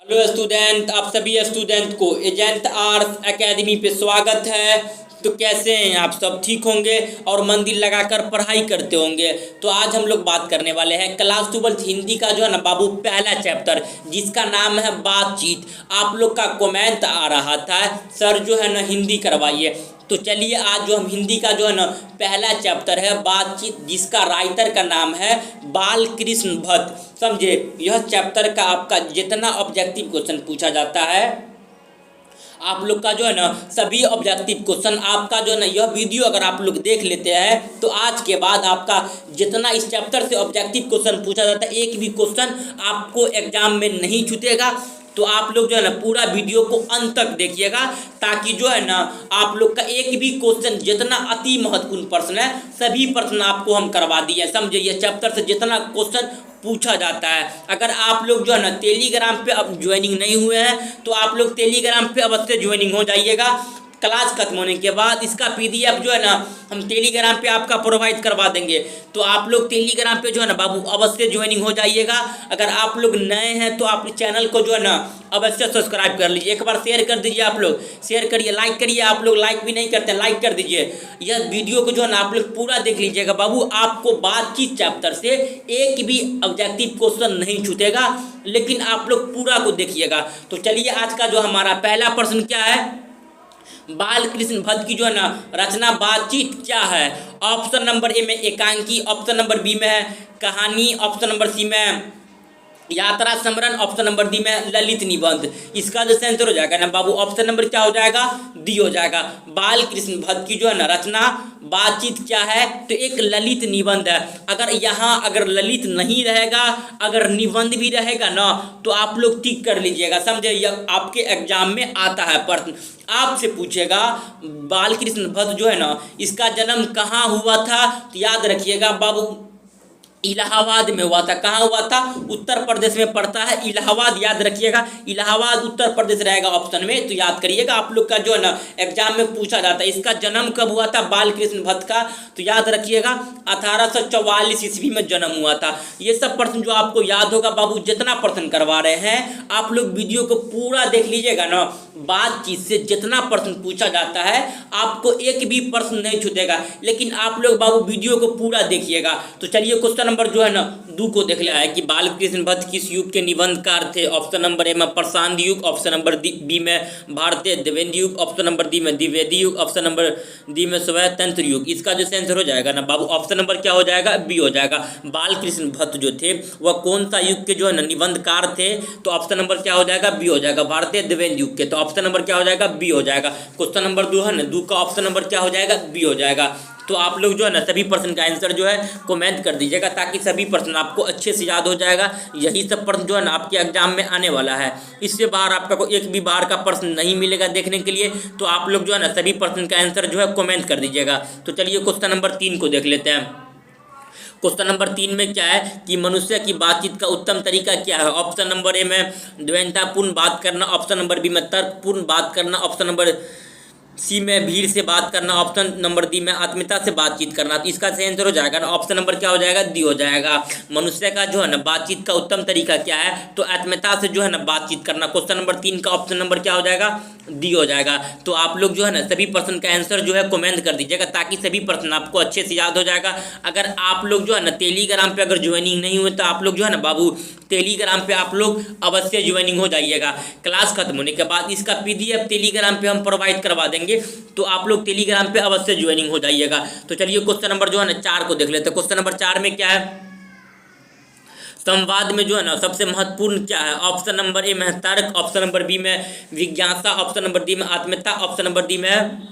Hello student, आप सभी student को एजेंट आर्ट्स एकेडमी पे स्वागत है। तो कैसे हैं आप सब? ठीक होंगे और मन दिल लगाकर पढ़ाई करते होंगे। तो आज हम लोग बात करने वाले हैं क्लास 12 हिंदी का जो है ना बाबू पहला चैप्टर, जिसका नाम है बातचीत। आप लोग का कमेंट आ रहा था सर जो है ना हिंदी करवाइए। तो चलिए आज जो हम हिंदी का जो है ना पहला चैप्टर है बातचीत, जिसका राइटर का नाम है बालकृष्ण भट्ट। समझे, यह चैप्टर का आपका जितना ऑब्जेक्टिव क्वेश्चन पूछा जाता है, आप लोग का जो है ना सभी ऑब्जेक्टिव क्वेश्चन आपका जो है ना यह वीडियो अगर आप लोग देख लेते हैं तो आज के बाद आपका जितना इस चैप्टर से ऑब्जेक्टिव क्वेश्चन पूछा जाता है, एक भी क्वेश्चन आपको एग्जाम में नहीं छूटेगा। तो आप लोग जो है ना पूरा वीडियो को अंत तक देखिएगा, ताकि जो है ना आप लोग का एक भी क्वेश्चन, जितना अति महत्वपूर्ण प्रश्न है सभी प्रश्न आपको हम करवा दिए। समझे, ये चैप्टर से जितना क्वेश्चन पूछा जाता है। अगर आप लोग जो है ना टेलीग्राम पे अब ज्वाइनिंग नहीं हुए हैं तो आप लोग टेलीग्राम पे अवश्य ज्वाइनिंग हो जाइएगा। क्लास खत्म होने के बाद इसका पीडीएफ जो है ना हम टेलीग्राम पे आपका प्रोवाइड करवा देंगे। तो आप लोग टेलीग्राम पे जो है ना बाबू अवश्य ज्वाइनिंग हो जाइएगा। अगर आप लोग नए हैं तो आप चैनल को जो है ना अवश्य सब्सक्राइब कर लीजिए। एक बार शेयर कर दीजिए, आप लोग शेयर करिए, लाइक करिए। आप लोग लाइक भी नहीं करते हैं, लाइक कर दीजिए। यह वीडियो को जो है ना आप लोग पूरा देख लीजिएगा बाबू। आपको बातचीत चैप्टर से एक भी ऑब्जेक्टिव क्वेश्चन नहीं छूटेगा, लेकिन आप लोग पूरा को देखिएगा। तो चलिए आज का जो हमारा पहला प्रश्न क्या है, बालकृष्ण भट्ट की जो है ना रचना बातचीत क्या है। ऑप्शन नंबर ए में एकांकी, ऑप्शन नंबर बी में है कहानी, ऑप्शन नंबर सी में यात्रा स्मरण, ऑप्शन नंबर डी में ललित निबंध। इसका जो आंसर हो जाएगा ना बाबू ऑप्शन नंबर क्या हो जाएगा, डी हो जाएगा। बालकृष्ण भट्ट की जो है ना रचना बातचीत क्या है, तो एक ललित निबंध है। अगर यहाँ अगर ललित नहीं रहेगा, अगर निबंध भी रहेगा ना, तो आप लोग टिक कर लीजिएगा। समझे, यह आपके एग्जाम में आता है प्रश्न। आपसे पूछेगा बालकृष्ण भट्ट जो है ना इसका जन्म कहाँ हुआ था, तो याद रखिएगा बाबू इलाहाबाद में हुआ था। कहाँ हुआ था? उत्तर प्रदेश में पड़ता है इलाहाबाद, याद रखिएगा। इलाहाबाद उत्तर प्रदेश रहेगा ऑप्शन में, तो याद करिएगा। आप लोग का जो है ना एग्जाम में पूछा जाता है इसका जन्म कब हुआ था बालकृष्ण भट्ट का, तो याद रखिएगा 1844 ईस्वी में जन्म हुआ था। ये सब प्रश्न जो आपको याद होगा बाबू, जितना प्रश्न करवा रहे हैं आप लोग वीडियो को पूरा देख लीजिएगा ना। बातचीत से जितना प्रश्न पूछा जाता है आपको एक भी प्रश्न नहीं छूटेगा, लेकिन आप लोग बाबू वीडियो को पूरा देखिएगा। तो चलिए क्वेश्चन नंबर जो है ना 2 को देख लिया है कि बालकृष्ण भट्ट किस युग के निबंधकार थे। ऑप्शन नंबर ए में प्रशांत युग, ऑप्शन नंबर बी में भारतीय द्विवेदी युग, ऑप्शन नंबर डी में द्विवेदी युग, ऑप्शन नंबर डी में स्वतंत्र युग। इसका जो आंसर हो जाएगा ना बाबू ऑप्शन नंबर क्या हो जाएगा, बी हो जाएगा। बालकृष्ण भट्ट जो थे वह कौन सा युग के जो है ना निबंधकार थे, तो ऑप्शन नंबर क्या हो जाएगा, बी हो जाएगा, भारतीय द्विवेदी युग के। तो ऑप्शन नंबर क्या हो जाएगा, बी हो जाएगा। क्वेश्चन नंबर 2 है ना, 2 का ऑप्शन नंबर क्या हो जाएगा, बी हो जाएगा। तो आप लोग जो है ना सभी प्रश्न का आंसर जो है कमेंट कर दीजिएगा, ताकि सभी प्रश्न आपको अच्छे से याद हो जाएगा। यही सब प्रश्न जो है ना आपके एग्जाम में आने वाला है। इससे बाहर आपका कोई एक भी बाहर का प्रश्न नहीं मिलेगा देखने के लिए। तो आप लोग जो है ना सभी प्रश्न का आंसर जो है कमेंट कर दीजिएगा। तो चलिए क्वेश्चन नंबर 3 को देख लेते हैं। क्वेश्चन नंबर 3 में क्या है कि मनुष्य की बातचीत का उत्तम तरीका क्या है। ऑप्शन नंबर ए में द्वैतापूर्ण बात करना, ऑप्शन नंबर बी में तर्कपूर्ण बात करना, ऑप्शन नंबर सी में भीड़ से बात करना, ऑप्शन नंबर डी में आत्मीयता से बातचीत करना। तो इसका सही आंसर हो जाएगा ना ऑप्शन नंबर क्या हो जाएगा, डी हो जाएगा। मनुष्य का जो है ना बातचीत का उत्तम तरीका क्या है, तो आत्मीयता से जो है ना बातचीत करना। क्वेश्चन नंबर 3 का ऑप्शन नंबर क्या हो जाएगा, डी हो जाएगा। तो आप लोग जो है ना सभी प्रश्न का आंसर जो है कमेंट कर दीजिएगा, ताकि सभी प्रश्न आपको अच्छे से याद हो जाएगा। अगर आप लोग जो है ना टेलीग्राम पे अगर ज्वाइनिंग नहीं हुए तो आप लोग जो है ना बाबू टेलीग्राम पे आप लोग अवश्य ज्वाइनिंग हो जाइएगा। क्लास खत्म होने के बाद इसका पीडीएफ टेलीग्राम पे हम प्रोवाइड करवा देंगे, तो आप लोग टेलीग्राम पे अवश्य ज्वाइनिंग हो जाइएगा। तो चलिए क्वेश्चन नंबर जो है ना 4 को देख लेते हैं। क्वेश्चन नंबर 4 में क्या है, संवाद में जो है ना सबसे महत्वपूर्ण क्या है। ऑप्शन नंबर ए में तर्क, ऑप्शन नंबर बी में जिज्ञासा, ऑप्शन नंबर डी में आत्मीयता, ऑप्शन नंबर डी में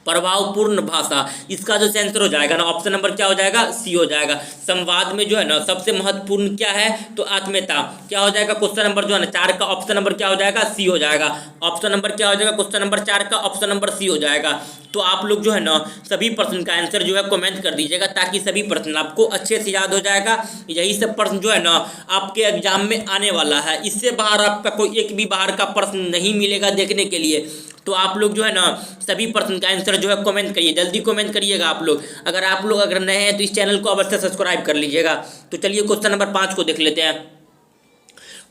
प्रभावपूर्ण भाषा। इसका जो आंसर हो जाएगा ना ऑप्शन नंबर क्या हो जाएगा, सी हो जाएगा। संवाद में जो है ना सबसे महत्वपूर्ण क्या है, तो आत्मीयता। क्या हो जाएगा क्वेश्चन नंबर जो है ना 4 का ऑप्शन नंबर क्या हो जाएगा, सी हो जाएगा। ऑप्शन नंबर क्या हो जाएगा क्वेश्चन नंबर 4 का ऑप्शन नंबर सी हो जाएगा। तो आप लोग जो है ना सभी प्रश्न का आंसर जो है कमेंट कर दीजिएगा, ताकि सभी प्रश्न आपको अच्छे से याद हो जाएगा। यही सब प्रश्न जो है ना आपके एग्जाम में आने वाला है। इससे बाहर आपका कोई एक भी बाहर का प्रश्न नहीं मिलेगा देखने के लिए। तो आप लोग जो है ना सभी प्रश्न का आंसर जो है कमेंट करिए, जल्दी कमेंट करिएगा आप लोग। अगर नए हैं तो इस चैनल को अवश्य सब्सक्राइब कर लीजिएगा। तो चलिए क्वेश्चन नंबर 5 को देख लेते हैं।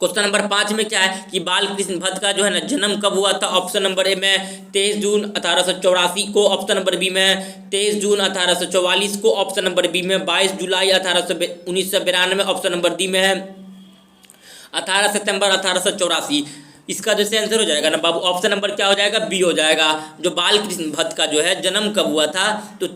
क्वेश्चन नंबर 5 में क्या है कि बाल कृष्ण भट्ट का जो है ना जन्म कब हुआ था। ऑप्शन नंबर ए में 23 जून 1884 को, ऑप्शन नंबर बी में 23 जून 1844 को, ऑप्शन नंबर बी में 22 जुलाई 1992, ऑप्शन नंबर डी में है 18 सितंबर 1884। इसका जैसे आंसर हो जाएगा ना बाबू, ऑप्शन नंबर क्या हो जाएगा, बी हो जाएगा। जो बाल कृष्ण भट्ट का जो है जन्म कब हुआ था, तो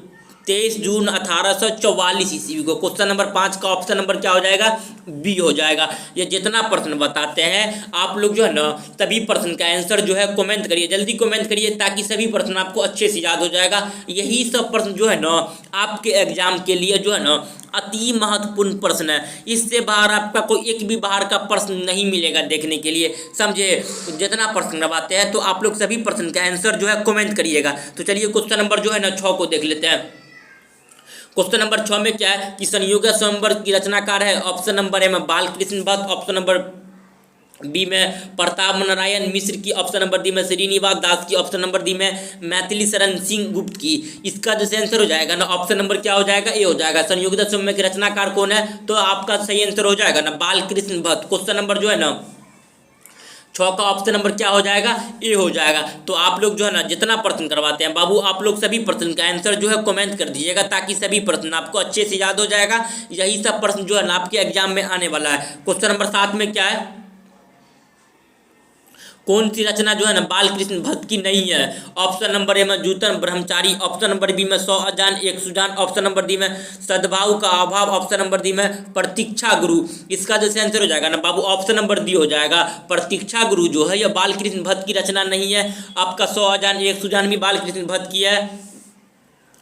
23 जून 1844 ईस्वी को। क्वेश्चन नंबर 5 का ऑप्शन नंबर क्या हो जाएगा, बी हो जाएगा। ये जितना प्रश्न बताते हैं आप लोग जो है ना सभी प्रश्न का आंसर जो है कमेंट करिए, जल्दी कमेंट करिए, ताकि सभी प्रश्न आपको अच्छे से याद हो जाएगा। यही सब प्रश्न जो है ना आपके एग्जाम के लिए जो है ना अति महत्वपूर्ण प्रश्न है। इससे बाहर आपका कोई एक भी बाहर का प्रश्न नहीं मिलेगा देखने के लिए, समझे। जितना प्रश्न करवाते हैं तो आप लोग सभी प्रश्न का आंसर जो है कमेंट करिएगा। तो चलिए क्वेश्चन नंबर जो है ना 6 को देख लेते हैं। क्वेश्चन नंबर 6 में क्या है कि संयोग स्वयंवर की रचनाकार है। ऑप्शन नंबर ए में Bal Krishna Bhatt, option number B में प्रताप नारायण मिश्र की, ऑप्शन नंबर डी में श्रीनिवास दास की, ऑप्शन नंबर डी में मैथिली शरण सिंह गुप्त की। इसका जो आंसर हो जाएगा ना ऑप्शन नंबर क्या हो जाएगा, ए हो जाएगा। संयोग स्वयंवर के रचनाकार कौन है, तो आपका सही आंसर हो जाएगा ना बाल कृष्ण भट्ट। क्वेश्चन नंबर जो है ना 6 का ऑप्शन नंबर क्या हो जाएगा, ए हो जाएगा। तो आप लोग जो है ना जितना प्रश्न करवाते हैं बाबू, आप लोग सभी प्रश्न का आंसर जो है कमेंट कर दीजिएगा, ताकि सभी प्रश्न आपको अच्छे से याद हो जाएगा। यही सब प्रश्न जो है ना आपके एग्जाम में आने वाला है। क्वेश्चन नंबर 7 में क्या है, कौन सी रचना जो है ना बाल कृष्ण भट्ट की नहीं है। ऑप्शन नंबर ए में जूतन ब्रह्मचारी, ऑप्शन नंबर बी में 100 अजान एक सुजान, ऑप्शन नंबर डी में सद्भाव का अभाव, ऑप्शन नंबर डी में प्रतीक्षा गुरु। इसका जैसे आंसर हो जाएगा ना बाबू, ऑप्शन नंबर डी हो जाएगा। प्रतीक्षा गुरु जो है यह बाल कृष्ण भट्ट की रचना नहीं है। आपका 100 अजान एक सुजान भी बाल कृष्ण भट्ट की है,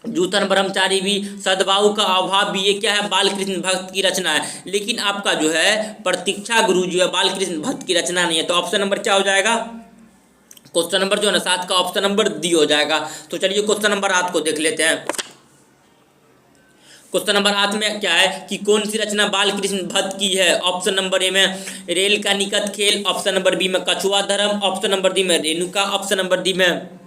जूतन ब्रह्मचारी भी, सद्भाव का अभाव भी, ये क्या है बाल कृष्ण भट्ट की रचना है। लेकिन आपका जो है प्रतीक्षा गुरु जो है बाल कृष्ण भट्ट की रचना नहीं है। तो ऑप्शन नंबर क्या हो जाएगा, क्वेश्चन नंबर जो है ना 7 का ऑप्शन नंबर डी हो जाएगा। तो चलिए क्वेश्चन नंबर 8 को देख लेते हैं। क्वेश्चन नंबर 8 में क्या है कि कौन सी रचना बाल कृष्ण भट्ट की है। ऑप्शन नंबर ए में रेल का निकट खेल, ऑप्शन नंबर बी में कछुआ धर्म, ऑप्शन नंबर डी में रेणुका, ऑप्शन नंबर डी में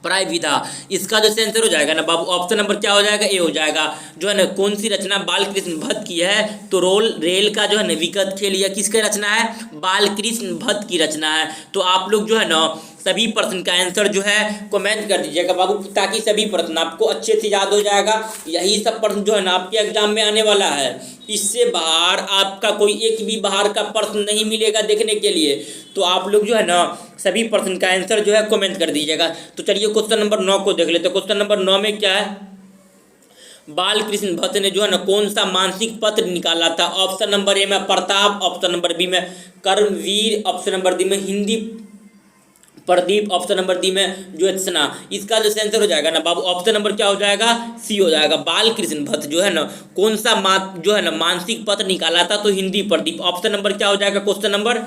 प्राय विधा। इसका जो आंसर हो जाएगा ना बाबू, ऑप्शन नंबर क्या हो जाएगा, ए हो जाएगा। जो है ना कौन सी रचना बाल कृष्ण भट्ट की है, तो रेल का जो है ना विकट खेल यह किसकी रचना है, बाल कृष्ण भट्ट की रचना है। तो आप लोग जो है ना सभी प्रश्न का आंसर जो है कमेंट कर दीजिएगा बाबू, ताकि सभी प्रश्न आपको अच्छे से याद हो जाएगा। यही सब प्रश्न जो है ना आपके एग्जाम में आने वाला है। इससे बाहर आपका कोई एक भी बाहर का प्रश्न नहीं मिलेगा देखने के लिए। तो आप लोग जो है ना सभी प्रश्न का आंसर जो है कमेंट कर दीजिएगा। तो चलिए क्वेश्चन नंबर 9 को देख लेते हैं। क्वेश्चन नंबर 9 में क्या है, बाल कृष्ण भट्ट ने जो है ना कौन सा मानसिक पत्र निकाला था। ऑप्शन नंबर ए में प्रताप, ऑप्शन नंबर बी में कर्मवीर, ऑप्शन नंबर डी में Hindi Pradeep, option number D में ज्योत्सना। इसका जो आंसर हो जाएगा ना बाबू, ऑप्शन नंबर क्या हो जाएगा, सी हो जाएगा। बाल कृष्ण भट्ट जो है ना कौन सा जो है ना मानसिक पत्र निकाला था, तो हिंदी प्रदीप। ऑप्शन नंबर क्या हो जाएगा, क्वेश्चन नंबर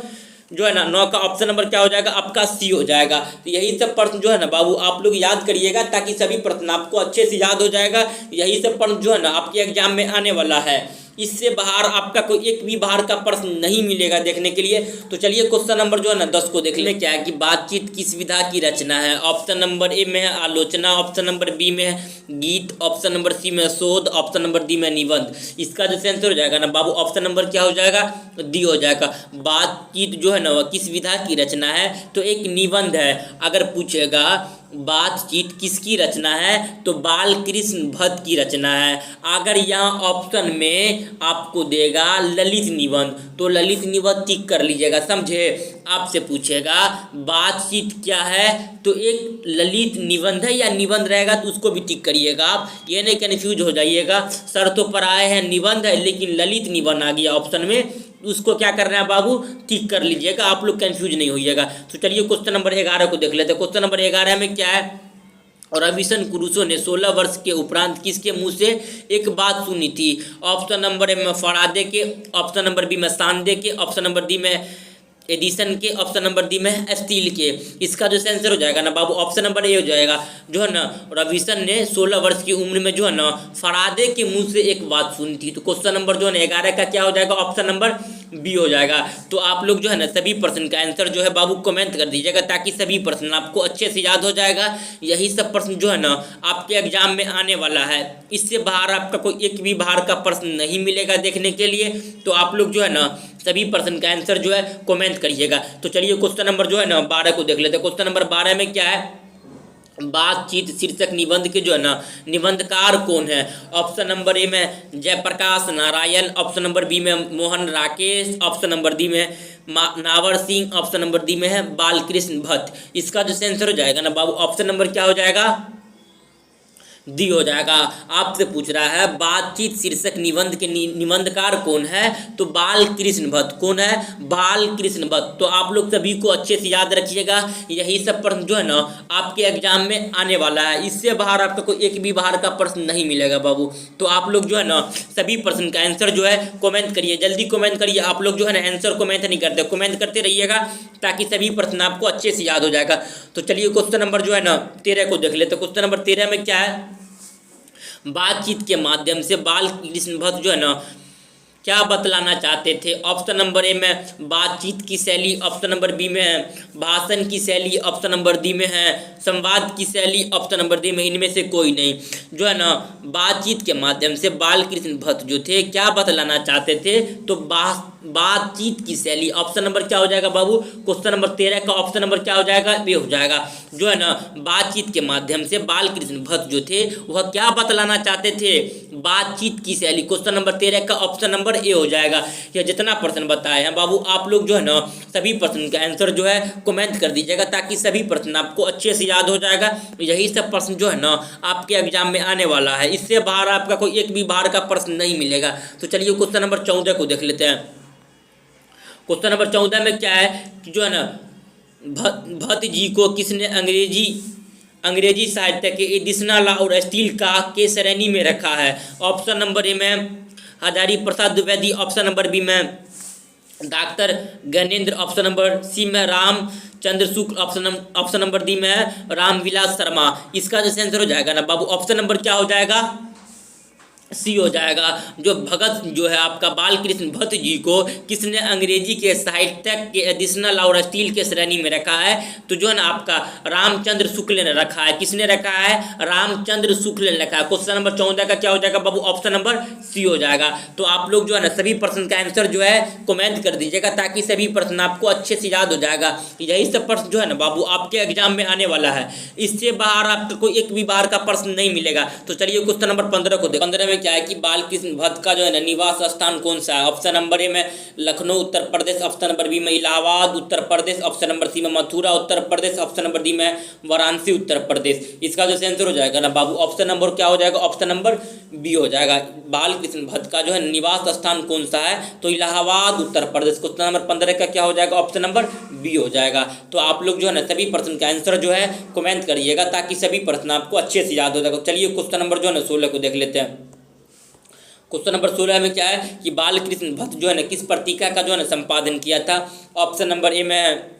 जो है ना 9 का ऑप्शन नंबर क्या हो जाएगा, आपका सी हो जाएगा। तो यही सब प्रश्न जो है ना बाबू आप लोग याद करिएगा, ताकि सभी प्रश्न आपको अच्छे से याद हो जाएगा। यही सब प्रश्न जो है ना आपके एग्जाम में आने वाला है। इससे बाहर आपका कोई एक भी बाहर का प्रश्न नहीं मिलेगा देखने के लिए। तो चलिए क्वेश्चन नंबर जो है ना 10 को देख ले। क्या है कि बातचीत किस विधा की रचना है। ऑप्शन नंबर ए में है आलोचना, ऑप्शन नंबर बी में है गीत, ऑप्शन नंबर सी में शोध, ऑप्शन नंबर डी में निबंध। इसका जो आंसर हो जाएगा ना बाबू, ऑप्शन नंबर क्या हो जाएगा, डी हो जाएगा। बातचीत जो है ना किस विधा की रचना है, तो एक निबंध है। अगर पूछेगा बातचीत किसकी रचना है, तो बाल कृष्ण भट्ट की रचना है। अगर यहाँ ऑप्शन में आपको देगा ललित निबंध, तो ललित निबंध टिक कर लीजिएगा, समझे। आपसे पूछेगा बातचीत क्या है, तो एक ललित निबंध है या निबंध रहेगा, तो उसको भी टिक करिएगा आप, ये नहीं कन्फ्यूज हो जाइएगा। सर तो पर आए हैं निबंध है, लेकिन ललित निबंध आ गया ऑप्शन में, उसको क्या करना है बाबू, टिक कर लीजिएगा, आप लोग कंफ्यूज नहीं होइएगा। तो चलिए क्वेश्चन नंबर 11 को देख लेते हैं। क्वेश्चन नंबर 11 में क्या है, और रविशन क्रूसो ने 16 वर्ष के उपरांत किसके मुंह से एक बात सुनी थी। ऑप्शन नंबर ए में फरादे के, ऑप्शन नंबर बी में सांदे के, ऑप्शन नंबर डी में एडिसन के, ऑप्शन नंबर डी में स्टील के। इसका जो आंसर हो जाएगा ना बाबू, ऑप्शन नंबर ए हो जाएगा। जो है ना रविशन ने 16 वर्ष की उम्र में जो है ना फरादे के मुंह से एक बात सुनी थी। तो क्वेश्चन नंबर जो है ना 11 का क्या हो जाएगा, ऑप्शन नंबर बी हो जाएगा। तो आप लोग जो है ना सभी प्रश्न का आंसर जो है बाबू कमेंट कर दीजिएगा, ताकि सभी प्रश्न आपको अच्छे से याद हो जाएगा। यही सब प्रश्न जो है ना आपके एग्जाम में आने वाला है, इससे बाहर आपका कोई एक भी बाहर का प्रश्न नहीं मिलेगा देखने के लिए। तो आप लोग जो है ना सभी प्रश्न का आंसर जो है कमेंट करिएगा। तो चलिए क्वेश्चन नंबर जो है ना 12 को देख लेते हैं। क्वेश्चन नंबर 12 में क्या है, बातचीत शीर्षक निबंध के जो है ना निबंधकार कौन है। ऑप्शन नंबर ए में Jayprakash Narayan, option number B में Mohan Rakesh, option number D में Nawar Singh, option number D में है बालकृष्ण भट्ट। इसका जो आंसर हो जाएगा ना बाबू ऑप्शन नंबर क्या हो जाएगा, डी हो जाएगा। आपसे पूछ रहा है बातचीत शीर्षक निबंध के निबंधकार कौन है, तो बालकृष्ण भट्ट। कौन है, बालकृष्ण भट्ट। तो आप लोग सभी को अच्छे से याद रखिएगा, यही सब प्रश्न जो है ना आपके एग्जाम में आने वाला है, इससे बाहर आपका कोई एक भी बाहर का प्रश्न नहीं मिलेगा बाबू। तो आप लोग जो है ना सभी प्रश्न का आंसर जो है कमेंट करिए, जल्दी कमेंट करिए। आप लोग जो है ना आंसर कमेंट नहीं करते, कमेंट करते रहिएगा ताकि सभी प्रश्न आपको अच्छे से याद हो जाएगा। तो चलिए क्वेश्चन नंबर जो है ना 13 को देख लेते। क्वेश्चन नंबर 13 में क्या है, बातचीत के माध्यम से बालकृष्ण भट्ट जो है ना क्या बतलाना चाहते थे। ऑप्शन नंबर ए में बातचीत की शैली, ऑप्शन नंबर बी में है भाषण की शैली, ऑप्शन नंबर डी में है संवाद की शैली, ऑप्शन नंबर डी में इनमें से कोई नहीं। जो है ना बातचीत के माध्यम से बालकृष्ण भट्ट जो थे क्या बतलाना चाहते थे, तो बातचीत की शैली। ऑप्शन नंबर क्या हो जाएगा बाबू, क्वेश्चन नंबर 13 का ऑप्शन नंबर क्या हो जाएगा, बी हो जाएगा। जो है ना बातचीत के माध्यम से बालकृष्ण भट्ट जो थे वह क्या बतलाना चाहते थे, बातचीत की शैली। क्वेश्चन नंबर 13 का ऑप्शन नंबर ए हो जाएगा। यह जितना प्रश्न बताए हैं बाबू आप लोग जो है ना सभी प्रश्न का आंसर जो है कमेंट कर दीजिएगा, ताकि सभी प्रश्न आपको अच्छे से याद हो जाएगा। यही सब प्रश्न जो है ना आपके एग्जाम में आने वाला है, इससे बाहर आपका कोई एक भी बाहर का प्रश्न नहीं मिलेगा। तो चलिए क्वेश्चन नंबर 14 को देख लेते हैं। क्वेश्चन नंबर 14 में क्या है कि जो है ना भट्ट जी को किसने अंग्रेजी साहित्य के एडिशनल और स्टील का के श्रेणी में रखा है। ऑप्शन नंबर ए में Hazari Prasad Dwivedi, option number B में doctor Gyanendra, option number C में Ramchandra Shukla, option number D में रामविलास शर्मा। इसका जो आंसर हो जाएगा ना बाबू ऑप्शन नंबर क्या हो जाएगा, सी हो जाएगा। जो भगत जो है आपका बालकृष्ण भट्ट जी को किसने अंग्रेजी के साहित्य के एडिशनल और स्टील के श्रेणी में रखा है, तो जो है ना आपका रामचंद्र शुक्ल ने रखा है। किसने रखा है, रामचंद्र शुक्ल ने रखा है। क्वेश्चन नंबर 14 का क्या हो जाएगा बाबू ऑप्शन नंबर सी हो जाएगा। तो आप लोग जो है ना सभी प्रश्न का आंसर जो है कमेंट कर दीजिएगा, ताकि सभी प्रश्न आपको अच्छे से याद हो जाएगा। यही सब प्रश्न जो है ना बाबू आपके एग्जाम में आने वाला है, इससे बाहर आपका कोई एक भी बाहर का प्रश्न नहीं मिलेगा। तो चलिए क्वेश्चन नंबर 15 को देखो। 15 में क्या है कि बालकृष्ण भट्ट का जो है ना निवास स्थान कौन सा है। ऑप्शन नंबर ए में Lucknow Uttar Pradesh, option number B में Allahabad Uttar Pradesh, option number C में Mathura Uttar Pradesh, option number D में वाराणसी उत्तर प्रदेश। इसका जो आंसर हो जाएगा ना बाबू ऑप्शन नंबर क्या हो जाएगा, ऑप्शन नंबर बी हो जाएगा। बालकृष्ण भट्ट का जो है निवास स्थान कौन सा है, तो इलाहाबाद उत्तर प्रदेश। क्वेश्चन नंबर 15 का क्या हो जाएगा, ऑप्शन नंबर बी हो जाएगा। तो आप लोग जो है ना सभी प्रश्न का आंसर जो है कमेंट करिएगा, ताकि सभी प्रश्न आपको अच्छे से याद हो जाएगा। चलिए क्वेश्चन नंबर जो है ना 16 को देख लेते हैं। क्वेश्चन नंबर 16 में क्या है कि बालकृष्ण भट्ट जो है ना किस पत्रिका का जो है ना संपादन किया था। ऑप्शन नंबर ए में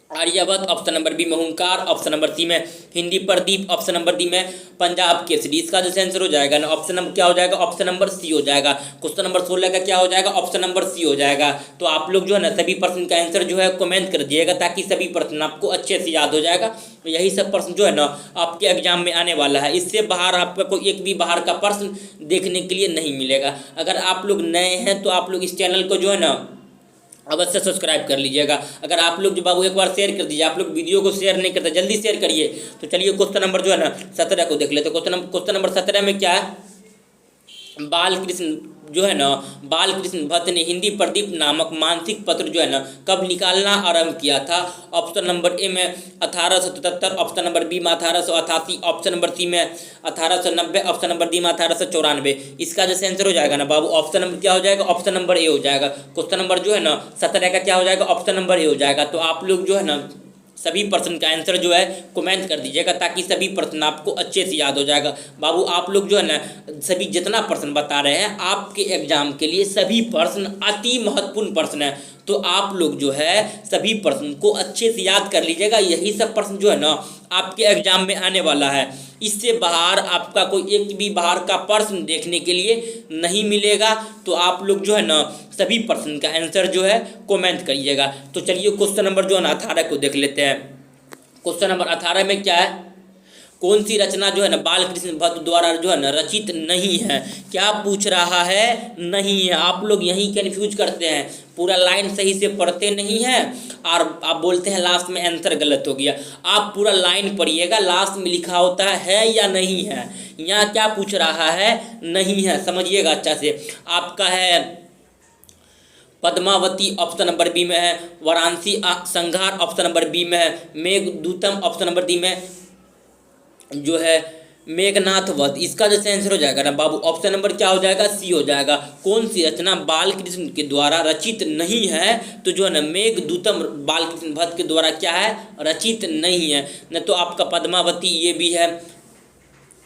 आर्यभट्ट, ऑप्शन नंबर बी में हुंकार, ऑप्शन नंबर सी में Hindi Pradeep, option number D में पंजाब केसरी। इसका जो आंसर हो जाएगा ना ऑप्शन नंबर क्या हो जाएगा, ऑप्शन नंबर सी हो जाएगा। क्वेश्चन नंबर 16 का क्या हो जाएगा, ऑप्शन नंबर सी हो जाएगा। तो आप लोग जो है ना सभी प्रश्न का आंसर जो है कमेंट कर दिएगा, ताकि सभी प्रश्न आपको अच्छे से याद हो जाएगा। यही सब प्रश्न जो है ना आपके एग्जाम में आने वाला है, इससे बाहर आपका कोई एक भी बाहर का प्रश्न देखने के लिए नहीं मिलेगा। अगर आप लोग नए हैं तो आप लोग इस चैनल को जो है ना अवश्य सब्सक्राइब कर लीजिएगा। अगर आप लोग जो बाबू एक बार शेयर कर दीजिए, आप लोग वीडियो को शेयर नहीं करते, जल्दी शेयर करिए। तो चलिए क्वेश्चन नंबर जो है ना 17 को देख लेते। क्वेश्चन नंबर 17 में क्या है, बालकृष्ण जो है ना बालकृष्ण भट्ट ने हिंदी प्रदीप नामक मासिक पत्र जो है ना कब निकालना आरंभ किया था। ऑप्शन नंबर ए में 1877, ऑप्शन नंबर बी में 1888, ऑप्शन नंबर सी में 1890, ऑप्शन नंबर डी में 1894। इसका जो आंसर हो जाएगा ना बाबू ऑप्शन नंबर क्या हो जाएगा, ऑप्शन नंबर ए हो जाएगा। क्वेश्चन नंबर जो है ना 17 का क्या हो जाएगा, ऑप्शन नंबर ए हो जाएगा। तो आप लोग जो है ना सभी प्रश्न का आंसर जो है कमेंट कर दीजिएगा, ताकि सभी प्रश्न आपको अच्छे से याद हो जाएगा। बाबू आप लोग जो है ना सभी जितना प्रश्न बता रहे हैं आपके एग्जाम के लिए सभी प्रश्न अति महत्वपूर्ण प्रश्न है। तो आप लोग जो है सभी प्रश्न को अच्छे से याद कर लीजिएगा। यही सब प्रश्न जो है ना आपके एग्जाम में आने वाला है, इससे बाहर आपका कोई एक भी बाहर का प्रश्न देखने के लिए नहीं मिलेगा। तो आप लोग जो है ना सभी प्रश्न का आंसर जो है कमेंट करिएगा। तो चलिए क्वेश्चन नंबर जो है ना 18 को देख लेते हैं। क्वेश्चन नंबर 18 में क्या है, कौन सी रचना जो है ना बालकृष्ण भट्ट द्वारा जो है ना रचित नहीं है। क्या पूछ रहा है, नहीं है। आप लोग यहीं कन्फ्यूज करते हैं, पूरा लाइन सही से पढ़ते नहीं हैं और आप बोलते हैं लास्ट में आंसर गलत हो गया। आप पूरा लाइन पढ़िएगा, लास्ट में लिखा होता है या नहीं है। यहाँ क्या पूछ रहा है, नहीं है, समझिएगा अच्छा से। आपका है पद्मावती ऑप्शन नंबर बी में है, वाराणसी संघार ऑप्शन नंबर बी में है, मेघदूतम ऑप्शन नंबर डी में जो है मेघनाथ वध। इसका जो आंसर हो जाएगा ना बाबू ऑप्शन नंबर क्या हो जाएगा, सी हो जाएगा। कौन सी रचना बालकृष्ण के द्वारा रचित नहीं है, तो जो है ना मेघदूतम बालकृष्ण भट्ट के द्वारा क्या है, रचित नहीं है। न तो आपका पद्मावती ये भी है,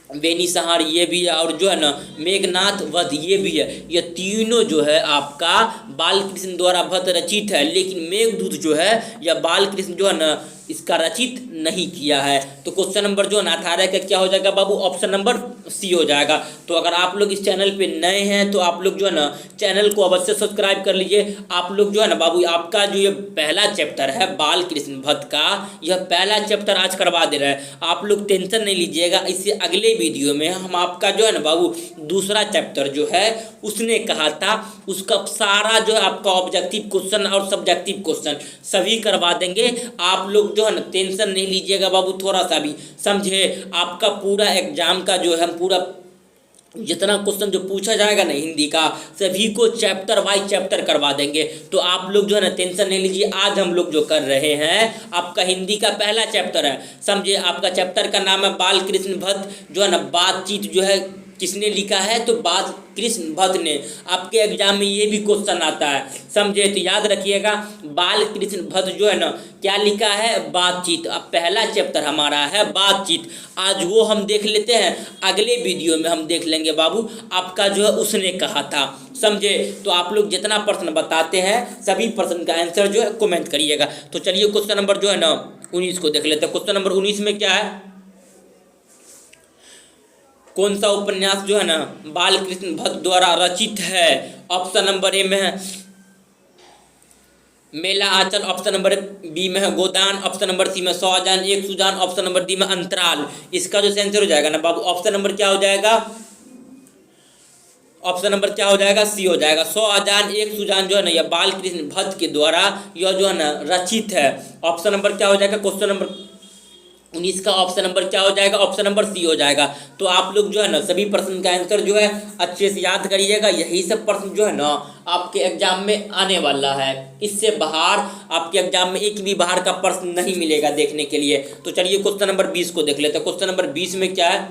बेनीसहार ये भी है, और जो है ना मेघनाथ वध ये भी है। ये तीनों जो है आपका बालकृष्ण द्वारा भट्ट रचित है, लेकिन मेघदूत जो है या बालकृष्ण जो है ना इसका रचित नहीं किया है। तो क्वेश्चन नंबर जो है ना 18 का क्या हो जाएगा बाबू, ऑप्शन नंबर सी हो जाएगा। तो अगर आप लोग इस चैनल पे नए हैं तो आप लोग जो है ना चैनल को अवश्य सब्सक्राइब कर लीजिए। आप लोग जो है ना बाबू आपका जो ये पहला चैप्टर है बालकृष्ण भट्ट का, यह पहला चैप्टर आज करवा दे रहे हैं। आप लोग टेंशन नहीं लीजिएगा, इससे अगले वीडियो में हम आपका जो है ना बाबू दूसरा चैप्टर जो है उसने कहा था उसका सारा जो है आपका ऑब्जेक्टिव क्वेश्चन और सब्जेक्टिव क्वेश्चन सभी करवा देंगे। आप लोग जो है ना टेंशन नहीं लीजिएगा बाबू थोड़ा सा भी, समझे। आपका पूरा एग्जाम का जो है हम पूरा जितना क्वेश्चन जो पूछा जाएगा ना हिंदी का सभी को चैप्टर वाइज चैप्टर करवा देंगे। तो आप लोग जो है ना टेंशन नहीं लीजिए। आज हम लोग जो कर रहे हैं आपका हिंदी का पहला चैप्टर है, समझे। आपका चैप्टर का नाम है बालकृष्ण भट्ट। जो है ना बातचीत जो है किसने लिखा है, तो बालकृष्ण भट्ट ने। आपके एग्जाम में ये भी क्वेश्चन आता है, समझे। तो याद रखिएगा बालकृष्ण भट्ट जो है ना क्या लिखा है, बातचीत। अब पहला चैप्टर हमारा है बातचीत, आज वो हम देख लेते हैं। अगले वीडियो में हम देख लेंगे बाबू आपका जो है उसने कहा था, समझे। तो आप लोग जितना प्रश्न बताते हैं सभी प्रश्न का आंसर जो है कमेंट करिएगा। तो चलिए क्वेश्चन नंबर जो है ना 19 को देख लेते हैं। क्वेश्चन नंबर 19 में क्या है, कौन सा उपन्यास जो है ना बालकृष्ण भट्ट द्वारा रचित है। ऑप्शन नंबर ए में है मेला आंचल, ऑप्शन नंबर बी में है गोदान, ऑप्शन नंबर सी में 100 अजान एक सुजान, ऑप्शन नंबर डी में अंतराल। इसका जो आंसर हो जाएगा ना बाबू ऑप्शन नंबर क्या हो जाएगा, ऑप्शन नंबर क्या हो जाएगा, सी हो जाएगा। 100 अजान एक सुजान जो है ना यह बालकृष्ण भट्ट के द्वारा यह जो है ना रचित है। ऑप्शन नंबर क्या हो जाएगा, क्वेश्चन नंबर 19 का ऑप्शन नंबर क्या हो जाएगा, ऑप्शन नंबर सी हो जाएगा। तो आप लोग जो है ना सभी प्रश्न का आंसर जो है अच्छे से याद करिएगा। यही सब प्रश्न जो है ना आपके एग्जाम में आने वाला है। इससे बाहर आपके एग्जाम में एक भी बाहर का प्रश्न नहीं मिलेगा देखने के लिए। तो चलिए क्वेश्चन नंबर 20 को देख लेते हैं। क्वेश्चन नंबर 20 में क्या है,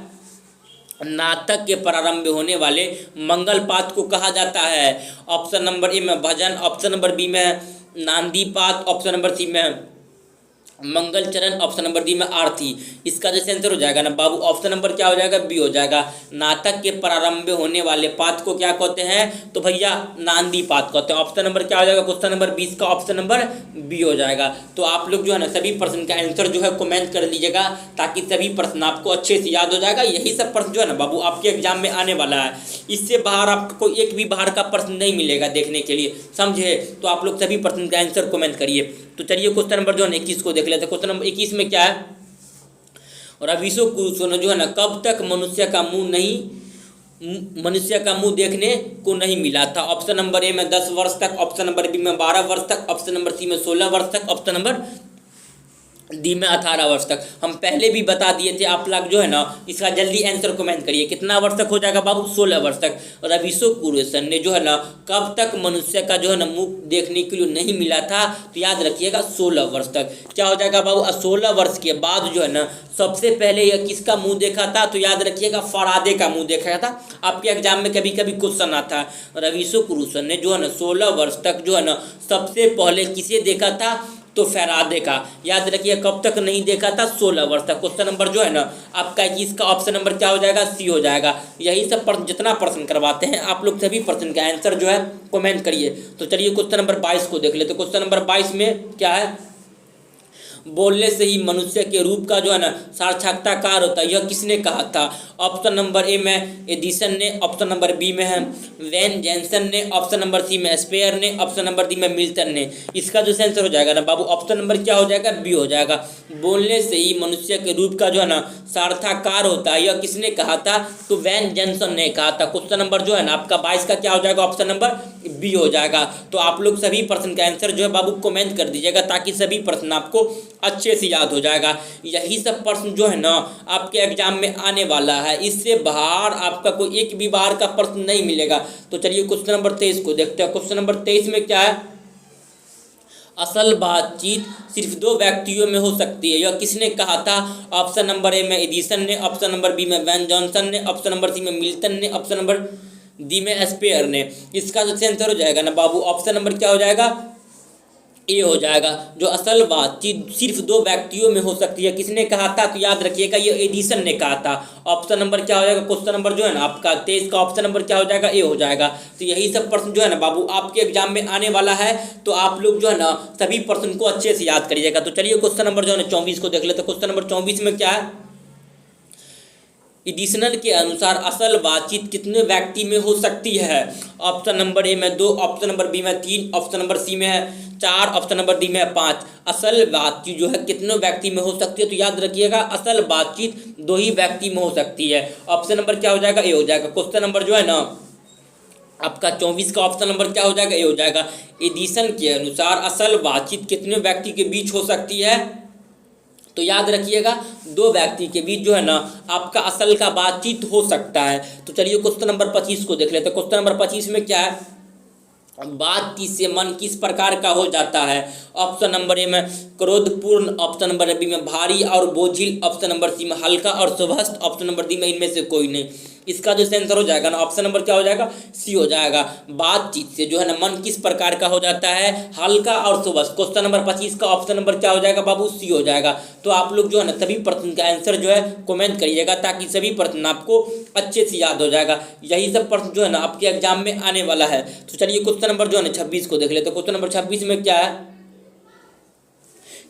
नाटक के प्रारंभ में होने वाले मंगल पाठ को कहा जाता है। ऑप्शन नंबर ए में भजन, ऑप्शन नंबर बी में नांदी पाठ, ऑप्शन नंबर सी में मंगल चरण, ऑप्शन नंबर डी में आरती। इसका जो आंसर हो जाएगा ना बाबू ऑप्शन नंबर क्या हो जाएगा, बी हो जाएगा। नाटक के प्रारंभ में होने वाले पाठ को क्या कहते हैं, तो भैया नांदी पाठ कहते हैं। ऑप्शन नंबर क्या हो जाएगा, क्वेश्चन नंबर 20 का ऑप्शन नंबर बी हो जाएगा। तो आप लोग जो है ना सभी प्रश्न का आंसर जो है कमेंट कर लीजिएगा, ताकि सभी प्रश्न आपको अच्छे से याद हो जाएगा। यही सब प्रश्न जो है ना बाबू आपके एग्जाम में आने वाला है। इससे बाहर आपको कोई एक भी बाहर का प्रश्न नहीं मिलेगा देखने के लिए, समझे। तो आप लोग सभी प्रश्न का आंसर कमेंट करिए। तो चलिए क्वेश्चन नंबर जो है 21 को देख लेते हैं। क्वेश्चन नंबर 21 में क्या है, और रविशो कुरुसो जो है ना कब तक मनुष्य का मुंह देखने को नहीं मिला था। ऑप्शन नंबर ए में 10 वर्ष तक, ऑप्शन नंबर बी में 12 वर्ष तक, ऑप्शन नंबर सी में 16 वर्ष तक, ऑप्शन नंबर डी में 18 वर्ष तक। हम पहले भी बता दिए थे, आप लोग जो है ना इसका जल्दी आंसर कमेंट करिए। कितना वर्ष तक हो जाएगा बाबू, 16 वर्ष तक। रविशो कुरुसन ने जो है ना कब तक मनुष्य का जो है ना मुंह देखने के लिए नहीं मिला था, तो याद रखिएगा 16 वर्ष तक। क्या हो जाएगा बाबू, 16 वर्ष के बाद जो है ना सबसे पहले यह किसका मुंह देखा था, तो याद रखिएगा फरादे का मुंह देखा था। आपके एग्जाम में कभी कभी क्वेश्चन आता है। रविशो कुरुसन ने जो है ना 16 वर्ष तक जो है ना सबसे पहले किसे देखा था, तो फरादे का। याद रखिए कब तक नहीं देखा था, 16 वर्ष तक। क्वेश्चन नंबर जो है ना आपका 21 का ऑप्शन नंबर क्या हो जाएगा, सी हो जाएगा। यही सब प्रश्न जितना प्रश्न करवाते हैं आप लोग सभी प्रश्न का आंसर जो है कमेंट करिए। तो चलिए क्वेश्चन नंबर 22 को देख लेते। क्वेश्चन नंबर 22 में क्या है, बोलने से ही मनुष्य के रूप का जो है ना सार्थकताकार होता है, यह किसने कहा था? ऑप्शन नंबर ए में एडिसन ने, ऑप्शन नंबर बी में है वैन जैनसन ने, ऑप्शन नंबर सी में स्पेयर ने, ऑप्शन नंबर डी में मिल्टन ने। इसका जो आंसर हो जाएगा ना बाबू ऑप्शन नंबर क्या हो जाएगा? बी हो जाएगा। बोलने से ही मनुष्य के रूप का जो है ना सार्थककार होता है, यह किसने कहा था? तो वैन जैनसन ने कहा था। क्वेश्चन नंबर जो है ना आपका 22 का क्या हो जाएगा? ऑप्शन नंबर बी हो जाएगा। तो आप लोग सभी प्रश्न का आंसर जो है बाबू कमेंट कर दीजिएगा, ताकि सभी प्रश्न आपको अच्छे से याद हो जाएगा। यही सब प्रश्न जो है ना आपके एग्जाम में आने वाला है, इससे बाहर आपका कोई एक भी बाहर का प्रश्न नहीं मिलेगा। तो चलिए क्वेश्चन नंबर 23 को देखते हैं। क्वेश्चन नंबर 23 में क्या है? असल बातचीत सिर्फ दो व्यक्तियों में हो सकती है, यह किसने कहा था? ऑप्शन नंबर ए में एडिसन ने, ऑप्शन नंबर बी में वैन जॉनसन ने, ऑप्शन नंबर सी में मिल्टन ने, ऑप्शन नंबर डी में स्पेयर ने। इसका जो आंसर हो जाएगा ना बाबू ऑप्शन नंबर क्या हो जाएगा? ए हो जाएगा। जो असल बातचीत सिर्फ दो व्यक्तियों में हो सकती है, किसने कहा था? तो याद रखिएगा ये एडिसन ने कहा था। ऑप्शन नंबर क्या हो जाएगा? क्वेश्चन नंबर जो है ना आपका 23 का ऑप्शन नंबर क्या हो जाएगा? ए हो जाएगा। तो यही सब प्रश्न जो है ना बाबू आपके एग्जाम में आने वाला है, तो आप लोग जो है ना सभी प्रश्न को अच्छे से याद करिएगा। तो चलिए क्वेश्चन नंबर जो है ना 24 को देख लेते। क्वेश्चन नंबर 24 में क्या है? एडिशनल के अनुसार असल बातचीत कितने व्यक्ति में हो सकती है? ऑप्शन नंबर ए में 2, ऑप्शन नंबर बी में 3, ऑप्शन नंबर सी में है 4, ऑप्शन नंबर डी में 5। असल बातचीत जो है कितने व्यक्ति में हो सकती है? तो याद रखिएगा असल बातचीत 2 ही व्यक्ति में हो सकती है। ऑप्शन नंबर क्या हो जाएगा? ए हो जाएगा। क्वेश्चन नंबर जो है ना आपका 24 का ऑप्शन नंबर क्या हो जाएगा? ए हो जाएगा। एडिशन के अनुसार असल बातचीत कितने व्यक्ति के बीच हो सकती है? तो याद रखिएगा 2 व्यक्ति के बीच जो है ना आपका असल का बातचीत हो सकता है। तो चलिए क्वेश्चन नंबर 25 को देख लेते हैं। क्वेश्चन नंबर 25 में क्या है? बातचीत से मन किस प्रकार का हो जाता है? ऑप्शन नंबर ए में क्रोधपूर्ण, ऑप्शन नंबर बी में भारी और बोझिल, ऑप्शन नंबर सी में हल्का और स्वस्थ, ऑप्शन नंबर डी में इनमें से कोई नहीं। इसका जो आंसर हो जाएगा ना ऑप्शन नंबर क्या हो जाएगा? सी हो जाएगा। बातचीत से जो है ना मन किस प्रकार का हो जाता है? हल्का और स्वस्थ। क्वेश्चन नंबर 25 का ऑप्शन नंबर क्या हो जाएगा बाबू? सी हो जाएगा। तो आप लोग जो है ना सभी प्रश्न का आंसर जो है कमेंट करिएगा, ताकि सभी प्रश्न आपको अच्छे से याद हो जाएगा। यही सब प्रश्न जो है ना आपके एग्जाम में आने वाला है। तो चलिए क्वेश्चन नंबर जो है ना 26 को देख लेते हैं। क्वेश्चन नंबर 26 में क्या है?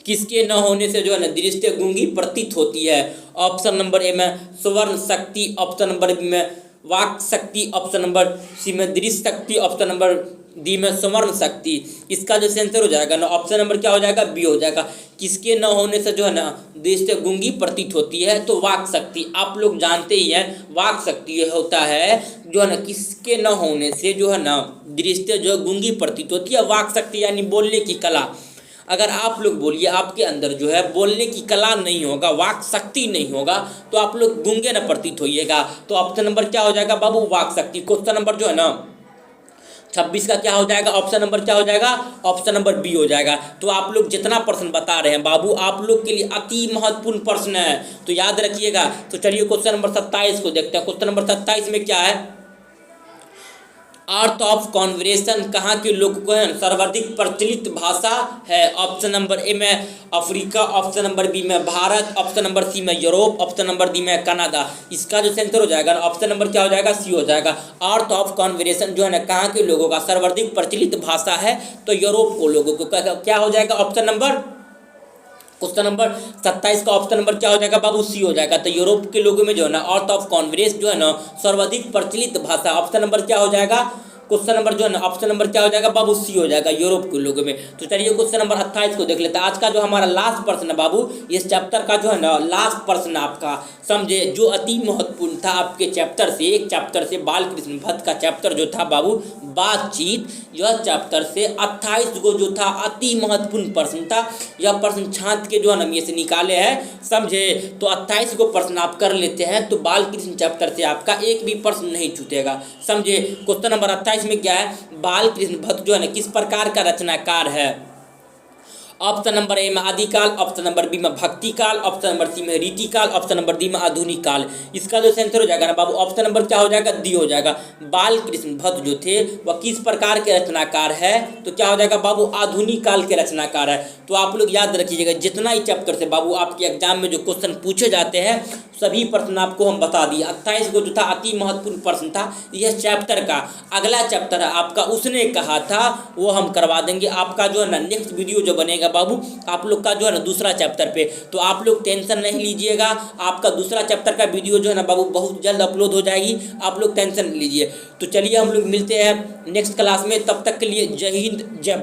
किसके न होने से जो है ना दृष्टि गूंगी प्रतीत होती है? ऑप्शन नंबर ए में स्वर्ण शक्ति, ऑप्शन नंबर बी में वाक शक्ति, ऑप्शन नंबर सी में दृश्य शक्ति, ऑप्शन नंबर डी में स्वर्ण शक्ति। इसका जो आंसर हो जाएगा ना ऑप्शन नंबर क्या हो जाएगा? बी हो जाएगा। किसके न होने से जो है ना दृष्टि गूंगी प्रतीत होती है? तो वाक शक्ति। आप लोग जानते ही हैं वाक शक्ति ये होता है जो है ना किसके न होने से जो है ना दृष्टि जो गूंगी प्रतीत होती है। वाक शक्ति यानी बोलने की कला। अगर आप लोग बोलिए आपके अंदर जो है बोलने की कला नहीं होगा, वाक शक्ति नहीं होगा, तो आप लोग गूंगे न प्रतीत होइएगा। तो ऑप्शन नंबर क्या हो जाएगा बाबू? वाक शक्ति। क्वेश्चन नंबर जो है ना 26 का क्या हो जाएगा? ऑप्शन नंबर क्या हो जाएगा? ऑप्शन नंबर बी हो जाएगा। तो आप लोग जितना प्रश्न बता रहे हैं बाबू आप लोग के लिए अति महत्वपूर्ण प्रश्न है, तो याद रखिएगा। तो चलिए क्वेश्चन नंबर 27 को देखते हैं। क्वेश्चन नंबर 27 में क्या है? अर्थ ऑफ कॉन्वर्सेशन कहाँ के लोगों को है सर्वाधिक प्रचलित भाषा है? ऑप्शन नंबर ए में अफ्रीका, ऑप्शन नंबर बी में भारत, ऑप्शन नंबर सी में यूरोप, ऑप्शन नंबर डी में कनाडा। इसका जो आंसर हो जाएगा ऑप्शन नंबर क्या हो जाएगा? सी हो जाएगा। अर्थ ऑफ कॉन्वर्सेशन जो है ना कहाँ के लोगों का सर्वाधिक प्रचलित भाषा है? तो यूरोप को लोगों को क्या हो जाएगा? ऑप्शन नंबर क्वेश्चन नंबर 27 का ऑप्शन नंबर क्या हो जाएगा बाबू? सी हो जाएगा। तो यूरोप के लोगों में जो है ना अर्थ ऑफ कॉन्वर्सेशन जो है ना सर्वाधिक प्रचलित भाषा, ऑप्शन नंबर क्या हो जाएगा? क्वेश्चन नंबर जो है ना ऑप्शन नंबर क्या हो जाएगा बाबू? सी हो जाएगा, यूरोप के लोगों में। तो चलिए क्वेश्चन नंबर 28 को देख लेते हैं। आज का जो हमारा लास्ट प्रश्न है बाबू, इस चैप्टर का जो है ना लास्ट प्रश्न आपका समझे जो अति महत्वपूर्ण था आपके चैप्टर से, एक चैप्टर से बालकृष्ण भट्ट का चैप्टर जो था बाबू बातचीत, यह चैप्टर से 28 को जो था अति महत्वपूर्ण प्रश्न था। यह प्रश्न छात्र के जो है ना ये से निकाले हैं समझे। तो 28 को प्रश्न आप कर लेते हैं तो बालकृष्ण चैप्टर से आपका एक भी प्रश्न नहीं छूटेगा समझे। क्वेश्चन नंबर 28 में क्या है? बालकृष्ण भट्ट जो है ना किस प्रकार का रचनाकार है? ऑप्शन नंबर ए में आदिकाल, ऑप्शन नंबर बी में भक्ति काल, ऑप्शन नंबर सी में रीतिकाल, ऑप्शन नंबर डी में आधुनिक काल। इसका जो आंसर हो जाएगा ना बाबू ऑप्शन नंबर क्या हो जाएगा? डी हो जाएगा। बालकृष्ण भट्ट जो थे वह किस प्रकार के रचनाकार है? तो क्या हो जाएगा बाबू? आधुनिक काल के रचनाकार है। तो आप लोग याद रखिएगा जितना ही चैप्टर से बाबू आपके एग्जाम में जो क्वेश्चन पूछे जाते हैं सभी प्रश्न आपको हम बता दिए। 28 को जो था अति महत्वपूर्ण प्रश्न था यह चैप्टर का। अगला चैप्टर है आपका उसने कहा था, वो हम करवा देंगे। आपका जो है ना नेक्स्ट वीडियो जो बनेगा बाबू आप लोग का जो है ना दूसरा चैप्टर पे। तो आप लोग टेंशन नहीं लीजिएगा, आपका दूसरा चैप्टर का वीडियो जो है ना बाबू बहुत जल्द अपलोड हो जाएगी, आप लोग टेंशन नहीं लीजिए। तो चलिए हम लोग मिलते हैं नेक्स्ट क्लास में, तब तक के लिए जय हिंद जय भारत।